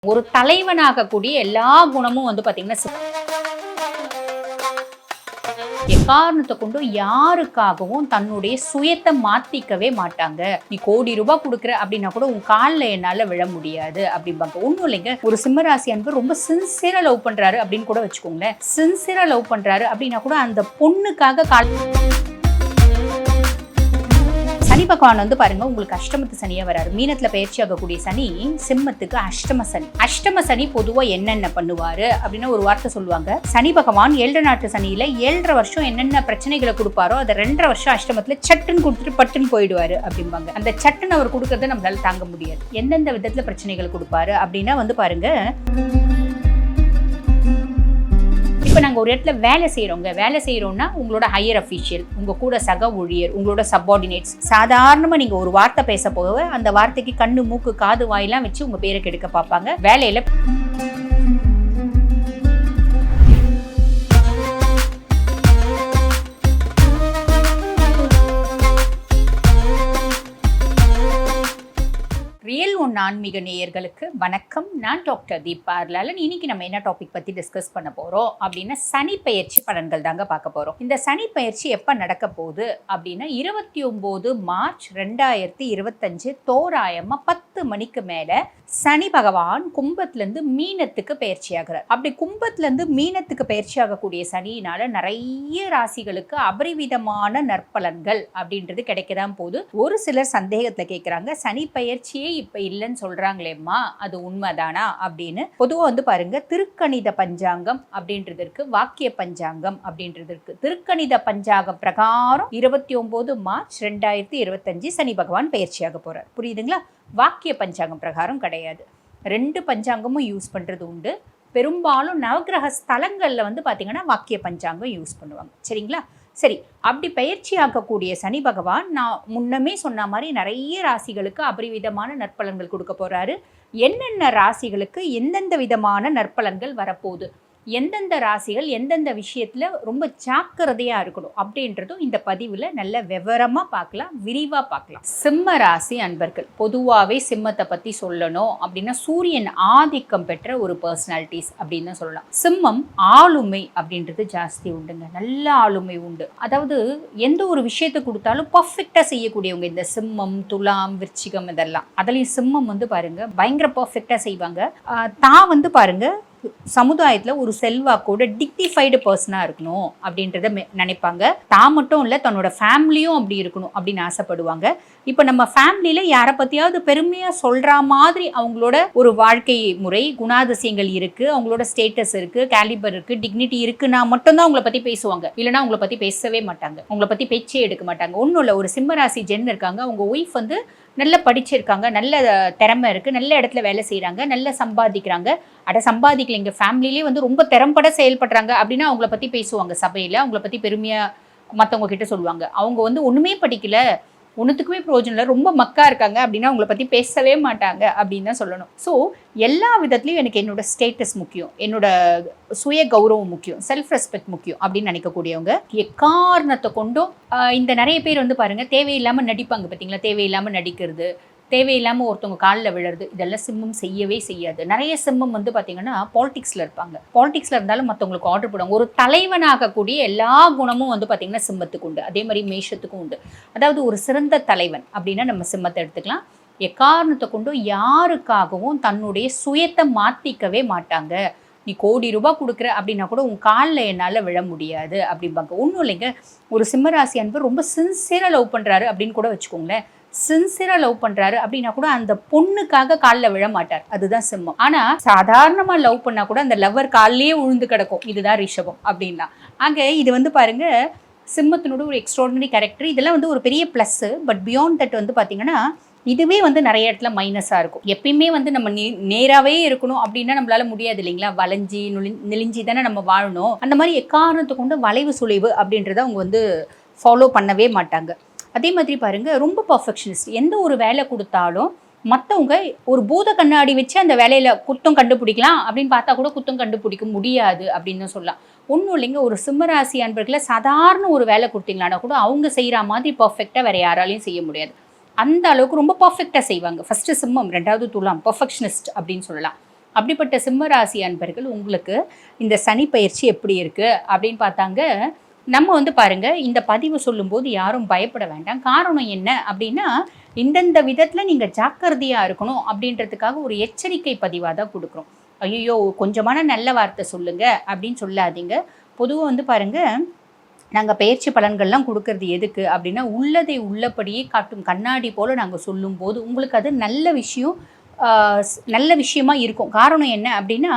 ஒரு தலைவனாகக்கூடிய எல்லா குணமும் வந்து பாத்தீங்கன்னா எக்காரணத்தை கொண்டு யாருக்காகவும் தன்னுடைய சுயத்தை மாத்திக்கவே மாட்டாங்க. நீ கோடி ரூபாய் கொடுக்குற அப்படின்னா கூட உன் காலில் என்னால விழ முடியாது அப்படிம்பாங்க. ஒன்றும் இல்லைங்க, ஒரு சிம்மராசி அன்பு ரொம்ப சின்சியரா லவ் பண்றாரு அப்படின்னு கூட வச்சுக்கோங்களேன். சின்சியரா லவ் பண்றாரு அப்படின்னா கூட அந்த பொண்ணுக்காக சனி பகவான் வந்து பாருங்க, உங்களுக்கு அஷ்டமத்து சனியா வராரு. மீனத்துல பயிற்சி ஆகக்கூடிய சனி சிம்மத்துக்கு அஷ்டம சனி. அஷ்டம சனி பொதுவா என்னென்ன பண்ணுவாரு அப்படின்னு ஒரு வார்த்தை சொல்லுவாங்க. சனி பகவான் 7 நாட்டு சனியில 7.5 வருஷம் என்னென்ன பிரச்சனைகளை கொடுப்பாரோ அதை 2.5 வருஷம் அஷ்டமத்துல சட்டுன்னு கொடுத்துட்டு பட்டுன்னு போயிடுவாரு அப்படிம்பாங்க. அந்த சட்டுன்னு அவர் கொடுக்கறத நம்மளால தாங்க முடியாது. எந்தெந்த விதத்துல பிரச்சனைகள் கொடுப்பாரு அப்படின்னா வந்து பாருங்க, இப்போ நாங்கள் ஒரு இடத்துல வேலை செய்கிறோம்னா உங்களோட ஹையர் அஃபீஷியல், உங்கள் கூட சக ஊழியர், உங்களோட சப்பார்டினேட்ஸ், சாதாரணமாக நீங்கள் ஒரு வார்த்தை பேச போக அந்த வார்த்தைக்கு கண்ணு மூக்கு காது வாயெல்லாம் வச்சு உங்கள் பேரை கெடுக்க பார்ப்பாங்க. வேலையில் ரியல் ஒன் ஆன்மீக நேயர்களுக்கு வணக்கம். நான் டாக்டர் தீபா லாலன். இன்னைக்கு நம்ம என்ன டாபிக் பற்றி டிஸ்கஸ் பண்ண போகிறோம் அப்படின்னா சனி பெயர்ச்சி பலன்கள் தாங்க பார்க்க போகிறோம். இந்த சனி பெயர்ச்சி எப்போ நடக்க போகுது அப்படின்னா 29 மார்ச் 2025 தோராயமாக 10 மணிக்கு மேலே சனி பகவான் கும்பத்துலேருந்து மீனத்துக்கு பயிற்சி ஆகிறார். அப்படி கும்பத்துலேருந்து மீனத்துக்கு பயிற்சி ஆகக்கூடிய சனியினால நிறைய ராசிகளுக்கு அபரிவிதமான நற்பலன்கள் அப்படின்றது கிடைக்கதான் போகுது. ஒரு சிலர் சந்தேகத்தில் கேட்குறாங்க, சனி பயிற்சியே இப்ப இல்லைன்னு சொல்றாங்களேம்மா, அது உண்மைதானா அப்படின்னு. பொதுவா வந்து பாருங்க, திருக்கணித பஞ்சாங்கம் அப்படின்றதற்கு வாக்கிய பஞ்சாங்கம் அப்படின்றதற்கு. திருக்கணித பஞ்சாங்கம் பிரகாரம் 29 மார்ச் 2025 சனி பகவான் பயிற்சியாக போறார். புரியுதுங்களா? வாக்கிய பஞ்சாங்கம் பிரகாரம் கிடையாது. 2 பஞ்சாங்கமும் யூஸ் பண்றது உண்டு. பெரும்பாலும் நவகிரக ஸ்தலங்கள்ல வந்து பாத்தீங்கன்னா வாக்கிய பஞ்சாங்கம் யூஸ் பண்ணுவாங்க. சரிங்களா? சரி, அப்படி பயிற்சி ஆக்கக்கூடிய சனி பகவான் நான் முன்னமே சொன்ன மாதிரி நிறைய ராசிகளுக்கு அபரிவிதமான நற்பலன்கள் கொடுக்க போறாரு. என்னென்ன ராசிகளுக்கு எந்தெந்த விதமான நற்பலன்கள் வரப்போகுது, எந்தெந்த ராசிகள் எந்தெந்த விஷயத்துல ரொம்ப ஜாக்கிரதையா இருக்கணும் அப்படின்றதும் இந்த பதிவுல நல்ல விவரமா பார்க்கலாம், விரிவா பார்க்கலாம். சிம்ம ராசி அன்பர்கள், பொதுவாகவே சிம்மத்தை பத்தி சொல்லணும் அப்படின்னா சூரியன் ஆதிக்கம் பெற்ற ஒரு பர்சனாலிட்டிஸ் அப்படின்னு தான் சொல்லலாம். சிம்மம் ஆளுமை அப்படின்றது ஜாஸ்தி உண்டுங்க, நல்ல ஆளுமை உண்டு. அதாவது எந்த ஒரு விஷயத்தை கொடுத்தாலும் பர்ஃபெக்டா செய்யக்கூடியவங்க இந்த சிம்மம், துலாம், விருச்சிகம் இதெல்லாம். அதுலயும் சிம்மம் வந்து பாருங்க பயங்கர பர்ஃபெக்டா செய்வாங்க. தான் வந்து பாருங்க சமுதாயத்தில் ஒரு செல்வாக்கோட டிக்னிஃபைடு பர்சனாக இருக்கணும் அப்படின்றத நினைப்பாங்க. தான் மட்டும் இல்லை, தன்னோட ஃபேமிலியும் அப்படி இருக்கணும் அப்படின்னு ஆசைப்படுவாங்க. இப்போ நம்ம ஃபேமிலியில் யாரை பற்றியாவது பெருமையாக சொல்கிற மாதிரி அவங்களோட ஒரு வாழ்க்கை முறை, குணாதிசயங்கள் இருக்குது, அவங்களோட ஸ்டேட்டஸ் இருக்குது, கேலிபர் இருக்குது, டிக்னிட்டி இருக்குன்னா மட்டும்தான் அவங்கள பற்றி பேசுவாங்க. இல்லைனா அவங்கள பற்றி பேசவே மாட்டாங்க, அவங்கள பற்றி பேச்சே எடுக்க மாட்டாங்க. ஒன்றும் இல்லை, ஒரு சிம்மராசி ஜென் இருக்காங்க, அவங்க ஒய்ஃப் வந்து நல்லா படிச்சிருக்காங்க, நல்ல திறமை இருக்குது, நல்ல இடத்துல வேலை செய்கிறாங்க, நல்லா சம்பாதிக்கிறாங்க. சம்பாதிக்கல, எங்கள் ஃபேமிலியிலே வந்து ரொம்ப திறம்பட செயல்படுறாங்க அப்படின்னா அவங்கள பற்றி பேசுவாங்க சபையில். அவங்கள பற்றி பெருமையாக மற்றவங்க கிட்ட சொல்லுவாங்க. அவங்க வந்து ஒன்றுமே படிக்கல, ஒன்றுத்துக்குமே பிரயோஜனம் இல்லை, ரொம்ப மக்கா இருக்காங்க அப்படின்னா அவங்கள பற்றி பேசவே மாட்டாங்க அப்படின்னு தான் சொல்லணும். ஸோ எல்லா விதத்துலையும் எனக்கு என்னோட ஸ்டேட்டஸ் முக்கியம், என்னோட சுய கௌரவம் முக்கியம், செல்ஃப் ரெஸ்பெக்ட் முக்கியம் அப்படின்னு நினைக்கக்கூடியவங்க. எக்காரணத்தை கொண்டும் இந்த நிறைய பேர் வந்து பாருங்கள் தேவையில்லாமல் நடிப்பாங்க. பார்த்தீங்களா? தேவையில்லாமல் நடிக்கிறது, தேவையில்லாமல் ஒருத்தவங்க காலில் விழுறது, இதெல்லாம் சிம்மம் செய்யவே செய்யாது. நிறைய சிம்மம் வந்து பார்த்தீங்கன்னா பாலிடிக்ஸில் இருப்பாங்க. பாலிடிக்ஸில் இருந்தாலும் மற்றவங்களுக்கு ஆர்டர் போடுவாங்க. ஒரு தலைவனாகக்கூடிய எல்லா குணமும் வந்து பார்த்தீங்கன்னா சிம்மத்துக்கு உண்டு. அதே மாதிரி மேஷத்துக்கும் உண்டு. அதாவது ஒரு சிறந்த தலைவன் அப்படின்னா நம்ம சிம்மத்தை எடுத்துக்கலாம். எக்காரணத்தை கொண்டும் யாருக்காகவும் தன்னுடைய சுயத்தை மாற்றிக்கவே மாட்டாங்க. நீ கோடி ரூபாய் கொடுக்குற அப்படின்னா கூட உன் காலில் என்னால் விழ முடியாது அப்படிம்பாங்க. ஒன்றும் இல்லைங்க, ஒரு சிம்மராசி அன்பு ரொம்ப சின்சியராக லவ் பண்ணுறாரு அப்படின்னு கூட வச்சுக்கோங்களேன். சின்சியராக லவ் பண்ணுறாரு அப்படின்னா கூட அந்த பொண்ணுக்காக காலில் விழ மாட்டார். அதுதான் சிம்மம். ஆனால் சாதாரணமாக லவ் பண்ணால் கூட அந்த லவ்வர் காலிலேயே உழுந்து கிடக்கும். இதுதான் ரிஷபம் அப்படின்னா. ஆக இது வந்து பாருங்க சிம்மத்தினோட ஒரு எக்ஸ்ட்ராடினரி கேரக்டர். இதெல்லாம் வந்து ஒரு பெரிய ப்ளஸ்ஸு. பட் பியாண்ட் தட் வந்து பார்த்தீங்கன்னா இதுவே வந்து நிறைய இடத்துல மைனஸாக இருக்கும். எப்பயுமே வந்து நம்ம நேராகவே இருக்கணும் அப்படின்னா நம்மளால முடியாது இல்லைங்களா? வளைஞ்சி நெளிஞ்சி தானே நம்ம வாழணும். அந்த மாதிரி எக்காரணத்தை கொண்டு வளைவு சுழிவு அப்படின்றத அவங்க வந்து ஃபாலோ பண்ணவே மாட்டாங்க. அதே மாதிரி பாருங்க, ரொம்ப பர்ஃபெக்ஷனிஸ்ட். எந்த ஒரு வேலை கொடுத்தாலும் மற்றவங்க ஒரு பூத கண்ணாடி வச்சு அந்த வேலையில் குத்தம் கண்டுபிடிக்கலாம் அப்படின்னு பார்த்தா கூட குத்தம் கண்டுபிடிக்க முடியாது அப்படின்னு சொல்லலாம். ஒன்றும் இல்லைங்க, ஒரு சிம்மராசி அன்பர்களை சாதாரண ஒரு வேலை கொடுத்தீங்களானா கூட அவங்க செய்கிற மாதிரி பர்ஃபெக்டாக வேறு யாராலையும் செய்ய முடியாது. அந்த அளவுக்கு ரொம்ப பர்ஃபெக்டாக செய்வாங்க. ஃபஸ்ட்டு சிம்மம், 2வது துலாம், பர்ஃபெக்ஷனிஸ்ட் அப்படின்னு சொல்லலாம். அப்படிப்பட்ட சிம்ம ராசி அன்பர்கள் உங்களுக்கு இந்த சனி பயிற்சி எப்படி இருக்குது அப்படின்னு பார்த்தாங்க. நம்ம வந்து பாருங்க, இந்த பதிவு சொல்லும்போது யாரும் பயப்பட வேண்டாம். காரணம் என்ன அப்படின்னா, இந்தந்த விதத்தில் நீங்கள் ஜாக்கிரதையாக இருக்கணும் அப்படின்றதுக்காக ஒரு எச்சரிக்கை பதிவாக தான் கொடுக்குறோம். ஐயோ கொஞ்சமான நல்ல வார்த்தை சொல்லுங்க அப்படின்னு சொல்லாதீங்க. பொதுவாக வந்து பாருங்க, நாங்கள் பயிற்சி பலன்கள்லாம் கொடுக்கறது எதுக்கு அப்படின்னா, உள்ளதை உள்ளபடியே காட்டும் கண்ணாடி போல் நாங்கள் சொல்லும்போது உங்களுக்கு அது நல்ல விஷயமா இருக்கும். காரணம் என்ன அப்படின்னா,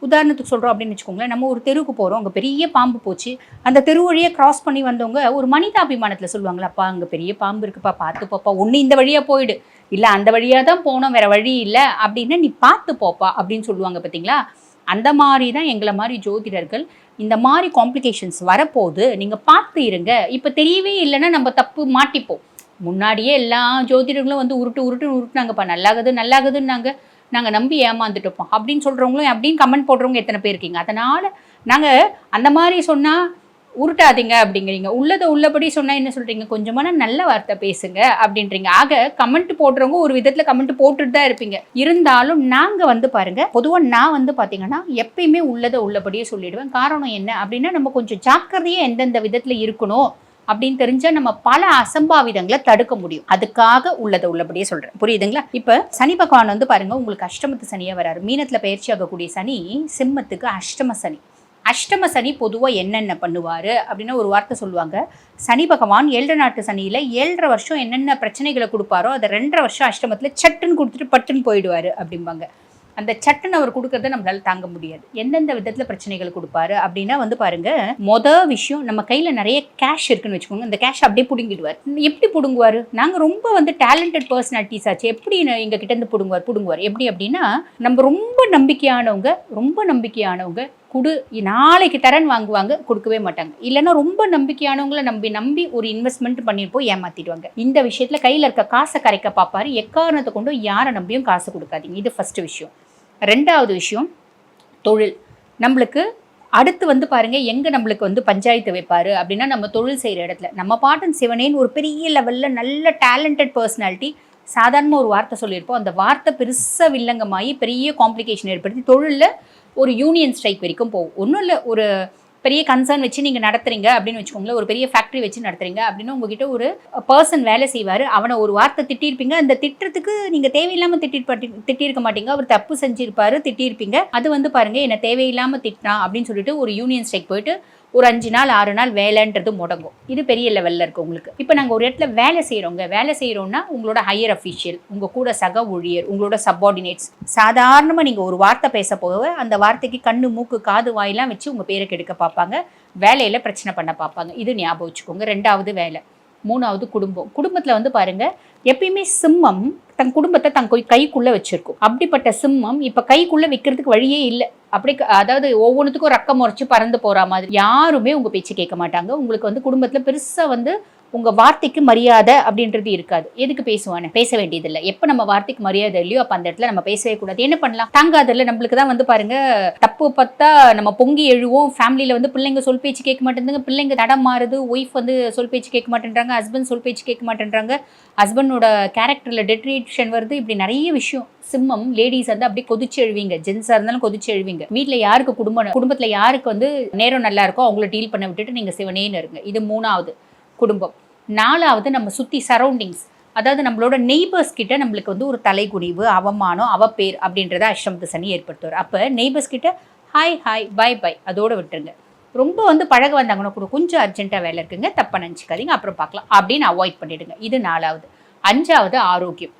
உதாரணத்துக்கு சொல்கிறோம் அப்படின்னு வச்சுக்கோங்களேன், நம்ம ஒரு தெருவுக்கு போகிறோம், அங்கே பெரிய பாம்பு போச்சு. அந்த தெரு வழியாக கிராஸ் பண்ணி வந்தவங்க ஒரு மனிதாபிமானத்தில் சொல்லுவாங்களா, அப்பா அங்கே பெரிய பாம்பு இருக்குப்பா, பார்த்து போப்பா, ஒன்று இந்த வழியாக போயிடு, இல்லை அந்த வழியாக தான் போனோம், வேறு வழி இல்லை அப்படின்னா நீ பார்த்து போப்பா அப்படின்னு சொல்லுவாங்க. பார்த்தீங்களா? அந்த மாதிரி தான் எங்களை மாதிரி ஜோதிடர்கள் இந்த மாதிரி காம்ப்ளிகேஷன்ஸ் வரப்போது நீங்கள் பார்த்து இருங்க. இப்போ தெரியவே இல்லைன்னா நம்ம தப்பு மாட்டிப்போம். முன்னாடியே எல்லா ஜோதிடர்களும் வந்து உருட்டுனாங்கப்பா, நல்லாகுதுன்னாங்க, நாங்கள் நம்பி ஏமாந்துட்டுப்போம் அப்படின்னு சொல்கிறவங்களும் அப்படின்னு கமெண்ட் போடுறவங்க எத்தனை பேர் இருக்கீங்க. அதனால் நாங்கள் அந்த மாதிரி சொன்னால் உருட்டாதீங்க அப்படிங்கிறீங்க, உள்ளதை உள்ளபடி சொன்னால் என்ன சொல்கிறீங்க, கொஞ்சமான நல்ல வார்த்தை பேசுங்க அப்படின்றீங்க. ஆக கமெண்ட் போடுறவங்க ஒரு விதத்தில் கமெண்ட் போட்டுட்டு தான் இருப்பீங்க. இருந்தாலும் நாங்கள் வந்து பாருங்கள், பொதுவாக நான் வந்து பார்த்தீங்கன்னா எப்பயுமே உள்ளதை உள்ளபடியே சொல்லிடுவேன். காரணம் என்ன அப்படின்னா, நம்ம கொஞ்சம் ஜாக்கிரதையாக எந்தெந்த விதத்தில் இருக்கணும் அப்படின்னு தெரிஞ்சால் நம்ம பல அசம்பாவிதங்களை தடுக்க முடியும். அதுக்காக உள்ளதை உள்ளபடியே சொல்கிறேன். புரியுதுங்களா? இப்போ சனி பகவான் வந்து பாருங்க, உங்களுக்கு அஷ்டமத்து சனியாக வராரு. மீனத்தில் பயிற்சி ஆகக்கூடிய சனி சிம்மத்துக்கு அஷ்டம சனி. அஷ்டம சனி பொதுவாக என்னென்ன பண்ணுவார் அப்படின்னா, ஒரு வார்த்தை சொல்லுவாங்க, சனி பகவான் 7 நாட்டு சனியில் 7.5 வருஷம் என்னென்ன பிரச்சனைகளை கொடுப்பாரோ அதை 2.5 வருஷம் அஷ்டமத்தில் சட்டுன்னு கொடுத்துட்டு பட்டுன்னு போயிடுவார் அப்படிம்பாங்க. அந்த சட்டுன்னு அவர் கொடுக்கறத நம்மளால தாங்க முடியாது. எந்தெந்த விதத்தில் பிரச்சனைகள் கொடுப்பாரு அப்படின்னா வந்து பாருங்க, விஷயம் நம்ம கையில் நிறைய கேஷ் இருக்குன்னு வச்சுக்கோங்க, அந்த கேஷ் அப்படியே பிடுங்கிடுவார். எப்படி பிடுங்குவார்? நாங்கள் ரொம்ப வந்து டேலண்டட் பர்சனாலிட்டிஸ் ஆச்சு, எப்படி எங்கள் கிட்ட இருந்து பிடுங்குவார் எப்படி அப்படின்னா, நம்ம ரொம்ப நம்பிக்கையானவங்க கொடு நாளைக்கு தரேன்னு வாங்குவாங்க, கொடுக்கவே மாட்டாங்க. இல்லைன்னா ரொம்ப நம்பிக்கையானவங்களை நம்பி ஒரு இன்வெஸ்ட்மெண்ட் பண்ணியிருப்போம், ஏமாத்திடுவாங்க. இந்த விஷயத்தில் கையில் இருக்க காசை கரைக்க பார்ப்பாரு. எக்காரணத்தை கொண்டு யாரை நம்பியும் காசு கொடுக்காதீங்க. இது ஃபர்ஸ்ட் விஷயம். 2வது விஷயம், தொழில். நம்மளுக்கு அடுத்து வந்து பாருங்கள், எங்கே நம்மளுக்கு வந்து பஞ்சாயத்து வைப்பார் அப்படின்னா, நம்ம தொழில் செய்கிற இடத்துல நம்ம பாட்டன் சிவனேன்னு ஒரு பெரிய லெவலில் நல்ல டேலண்டட் பர்சனாலிட்டி சாதாரண ஒரு வார்த்தை சொல்லியிருப்போம். அந்த வார்த்தை பெருசாக வில்லங்கமாகி பெரிய காம்ப்ளிகேஷன் ஏற்படுத்தி தொழிலில் ஒரு யூனியன் ஸ்ட்ரைக் வரைக்கும் போகும். ஒன்றும் இல்லை, ஒரு பெரிய கன்சர்ன் வச்சு நீங்கள் நடத்துறீங்க அப்படின்னு வச்சுக்கோங்களேன், ஒரு பெரிய ஃபேக்ட்ரி வச்சு நடத்துறீங்க அப்படின்னா உங்ககிட்ட ஒரு பர்சன் வேலை செய்வார். அவனை ஒரு வார்த்தை திட்டியிருப்பீங்க, அந்த திட்டத்துக்கு நீங்கள் தேவையில்லாமல் திட்டியிருக்க மாட்டீங்க, அவர் தப்பு செஞ்சிருப்பாரு, திட்டியிருப்பீங்க. அது வந்து பாருங்கள், என்னை தேவையில்லாமல் திட்டினா அப்படின்னு சொல்லிட்டு ஒரு யூனியன் ஸ்ட்ரைக் போயிட்டு ஒரு 5 நாள் 6 நாள் வேலைன்றது முடங்கும். இது பெரிய லெவலில் இருக்குது உங்களுக்கு. இப்போ நாங்கள் ஒரு இடத்துல வேலை செய்கிறோம்னா உங்களோட ஹையர் அஃபீஷியல், உங்கள் கூட சக ஊழியர், உங்களோட சப்பார்டினேட்ஸ், சாதாரணமாக நீங்கள் ஒரு வார்த்தை பேச போக அந்த வார்த்தைக்கு கண்ணு மூக்கு காது வாயெல்லாம் வச்சு உங்கள் பேரை கெடுக்க பார்ப்பாங்க, வேலையில் பிரச்சனை பண்ண பார்ப்பாங்க. இது ஞாபகம் வச்சுக்கோங்க. 2வது வேலை. 3வது குடும்பம். குடும்பத்தில் வந்து பாருங்கள், எப்பயுமே சிம்மம் தன் குடும்பத்தை தன் கைக்குள்ளே வச்சுருக்கும். அப்படிப்பட்ட சிம்மம் இப்போ கைக்குள்ளே வைக்கிறதுக்கு வழியே இல்லை. அப்படி அதாவது ஒவ்வொன்றுத்துக்கும் ரக்கம் முறைச்சி பறந்து போகிற மாதிரி யாருமே உங்கள் பேச்சு கேட்க மாட்டாங்க. உங்களுக்கு வந்து குடும்பத்தில் பெருசாக வந்து உங்கள் வார்த்தைக்கு மரியாதை அப்படின்றது இருக்காது. எதுக்கு பேசுவானே, பேச வேண்டியதில்லை. எப்போ நம்ம வார்த்தைக்கு மரியாதை இல்லையோ அப்போ அந்த இடத்துல நம்ம பேசவே கூடாது. என்ன பண்ணலாம், தாங்காதில்ல. நம்மளுக்கு தான் வந்து பாருங்க, தப்பு பார்த்தா நம்ம பொங்கி எழுவோம். ஃபேமிலியில் வந்து பிள்ளைங்க சொல் பேச்சு கேட்க மாட்டேங்குதுங்க, பிள்ளைங்க தடம் மாறுது, ஒய்ஃப் வந்து சொல் பேச்சு கேட்க மாட்டேன்றாங்க, ஹஸ்பண்ட் சொல் பேச்சு கேட்க மாட்டேன்றாங்க, ஹஸ்பண்டோட கேரக்டரில் டெட்ரேஷன் வருது. இப்படி நிறைய விஷயம். சிம்மம் லேடிஸ் வந்து அப்படியே கொதிச்சு எழுவீங்க, ஜென்ஸாக இருந்தாலும் கொதிச்சு எழுவீங்க. வீட்டில் யாருக்கு குடும்பத்தில் யாருக்கு வந்து நேரம் நல்லா இருக்கோ அவங்கள டீல் பண்ண விட்டுட்டு நீங்கள் சிவனேன்னு இருங்க. இது 3வது குடும்பம். 4வது நம்ம சுற்றி சரௌண்டிங்ஸ், அதாவது நம்மளோட நெய்பர்ஸ் கிட்ட நம்மளுக்கு வந்து ஒரு தலைகுனிவு, அவமானம், அவப்பேர் அப்படின்றத அஷ்டமத்து சனி ஏற்படுத்துவார். அப்போ நெய்பர்ஸ் கிட்ட ஹாய் பை அதோடு விட்டுருங்க. ரொம்ப வந்து பழக வந்தாங்கன்னா கூட கொஞ்சம் அர்ஜென்ட்டாக வேலை இருக்குங்க, தப்பாக நினச்சிக்காதீங்க, அப்புறம் பார்க்கலாம் அப்படின்னு அவாய்ட் பண்ணிவிடுங்க. இது 4வது. 5வது ஆரோக்கியம்.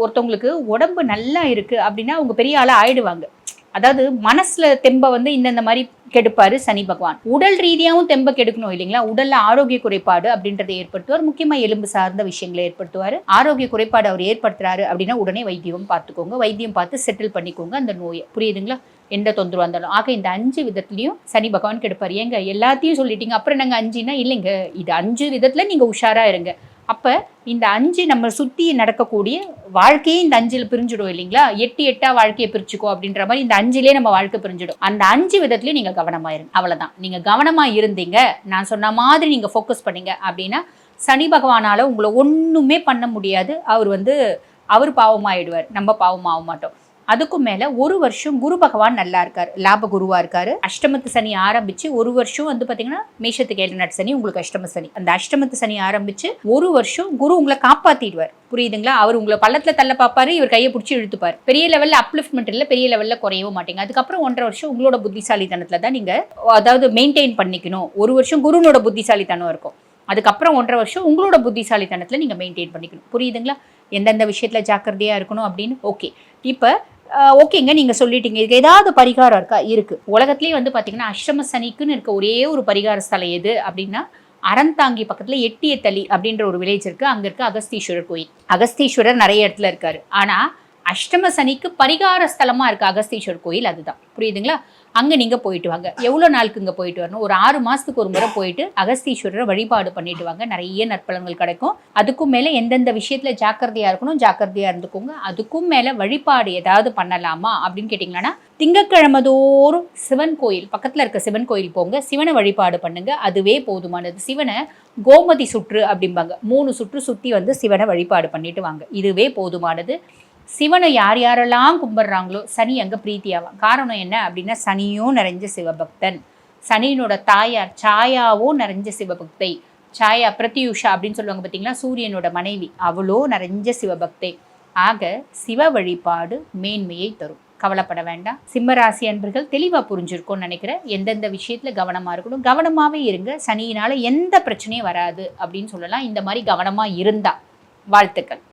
ஒருத்தவங்களுக்கு உடம்பு நல்லா இருக்குது அப்படின்னா அவங்க பெரிய ஆளாக ஆயிடுவாங்க. அதாவது மனசில் தெம்பை வந்து இந்த மாதிரி கெடுப்பார் சனி பகவான். உடல் ரீதியாகவும் தெம்பை கெடுக்கணும் இல்லைங்களா? உடலில் ஆரோக்கிய குறைபாடு அப்படின்றத ஏற்படுத்துவார். முக்கியமாக எலும்பு சார்ந்த விஷயங்களை ஏற்படுத்துவார். ஆரோக்கிய குறைபாடு அவர் ஏற்படுத்துறாரு அப்படின்னா உடனே வைத்தியம் பார்த்துக்கோங்க, வைத்தியம் பார்த்து செட்டில் பண்ணிக்கோங்க அந்த நோயை. புரியுதுங்களா? எந்த தொந்தரவு இருந்தாலும். ஆக இந்த 5 விதத்துலையும் சனி பகவான் கெடுப்பார். ஏங்க எல்லாத்தையும் சொல்லிட்டீங்க, அப்புறம் நாங்கள் 5னா இல்லைங்க, இது 5 விதத்தில் நீங்கள் உஷாராக இருங்க. அப்போ இந்த 5 நம்ம சுற்றி நடக்கக்கூடிய வாழ்க்கையே இந்த 5ல் பிரிஞ்சிடும் இல்லைங்களா? 8 வாழ்க்கையை பிரிச்சுக்கோ அப்படின்ற மாதிரி இந்த 5லே நம்ம வாழ்க்கை பிரிஞ்சிடும். அந்த 5 விதத்துலையும் நீங்கள் கவனமாயிருங்க. அவ்வளோதான். நீங்கள் கவனமாக இருந்தீங்க, நான் சொன்ன மாதிரி நீங்கள் ஃபோக்கஸ் பண்ணீங்க அப்படின்னா சனி பகவானால் உங்களை ஒன்றுமே பண்ண முடியாது. அவர் பாவமாகிடுவார், நம்ம பாவமாக மாட்டோம். அதுக்கும் மேல ஒரு வருஷம் குரு பகவான் நல்லா இருக்காரு, லாப குருவா இருக்காரு. அஷ்டமத்து சனி ஆரம்பிச்சு ஒரு வருஷம் வந்து பாத்தீங்கன்னா மேஷத்துக்கு 7 நட் சனி, உங்களுக்கு அஷ்டம சனி. அந்த அஷ்டமத்து சனி ஆரம்பிச்சு ஒரு வருஷம் குரு உங்களை காப்பாத்திடுவார். புரியுதுங்களா? அவர் உங்களை பள்ளத்துல தள்ள பாப்பாரு, இவர் கையை பிடிச்சி இழுத்துப்பாரு. பெரிய லெவல்ல அப்லிஃப்ட்மெண்ட் இல்ல, பெரிய லெவல்ல குறையவும் மாட்டீங்க. அதுக்கப்புறம் 1.5 வருஷம் உங்களோட புத்திசாலித்தனத்துல தான் நீங்க அதாவது மெயின்டைன் பண்ணிக்கணும். ஒரு வருஷம் குருனோட புத்திசாலித்தனம் இருக்கும். அதுக்கப்புறம் 1.5 வருஷம் உங்களோட புத்திசாலித்தனத்துல நீங்க மெயின்டைன் பண்ணிக்கணும். புரியுதுங்களா? எந்தெந்த விஷயத்துல ஜாக்கிரதையா இருக்கணும் அப்படின்னு. ஓகே, இப்ப ஓகேங்க, நீங்க சொல்லிட்டீங்க. இதுக்கு ஏதாவது பரிகாரம் இருக்கா? இருக்கு. உலகத்திலேயே வந்து பாத்தீங்கன்னா அஷ்டம சனிக்குன்னு இருக்க ஒரே ஒரு பரிகார ஸ்தலம் எது அப்படின்னா, அறந்தாங்கி பக்கத்துல எட்டியத்தளி அப்படின்ற ஒரு வில்லேஜ் இருக்கு. அங்க இருக்க அகஸ்தீஸ்வரர் கோயில். அகஸ்தீஸ்வரர் நிறைய இடத்துல இருக்காரு. ஆனா அஷ்டம சனிக்கு பரிகார ஸ்தலமா இருக்கு அகஸ்தீஸ்வரர் கோயில், அதுதான். புரியுதுங்களா? அங்க நீங்க போயிட்டு வாங்க. எவ்வளவு நாளுக்கு இங்க போயிட்டு வரணும்? ஒரு 6 மாசத்துக்கு ஒரு முறை போயிட்டு அகஸ்தீஸ்வரரை வழிபாடு பண்ணிட்டு வாங்க. நிறைய நற்பலன்கள் கிடைக்கும். அதுக்கும் மேல எந்தெந்த விஷயத்துல ஜாக்கிரதையா இருக்கணும், ஜாக்கிரதையா இருந்துக்கோங்க. அதுக்கும் மேல வழிபாடு ஏதாவது பண்ணலாமா அப்படின்னு கேட்டீங்கன்னா, திங்கட்கிழமை தோறும் சிவன் கோயில் பக்கத்துல இருக்க சிவன் கோயில் போங்க, சிவனை வழிபாடு பண்ணுங்க. அதுவே போதுமானது. சிவனை கோமதி சுற்று அப்படிம்பாங்க, 3 சுற்று சுத்தி வந்து சிவனை வழிபாடு பண்ணிட்டு வாங்க. இதுவே போதுமானது. சிவனை யார் யாரெல்லாம் கும்பிட்றாங்களோ சனி அங்கே பிரீத்தியாவான். காரணம் என்ன அப்படின்னா, சனியும் நிறைஞ்ச சிவபக்தன், சனியினோட தாயார் சாயாவும் நிறைஞ்ச சிவபக்தை. சாயா பிரத்யூஷா அப்படின்னு சொல்லுவாங்க பார்த்தீங்களா, சூரியனோட மனைவி, அவளோ நிறைஞ்ச சிவபக்தை. ஆக சிவ வழிபாடு மேன்மையை தரும். கவலைப்பட வேண்டாம். சிம்மராசி அன்பர்கள் தெளிவாக புரிஞ்சிருக்கும்னு நினைக்கிறேன். எந்தெந்த விஷயத்தில் கவனமாக இருக்கணும், கவனமாகவே இருங்க. சனியினால் எந்த பிரச்சனையும் வராது அப்படின்னு சொல்லலாம். இந்த மாதிரி கவனமாக இருந்தால். வாழ்த்துக்கள்.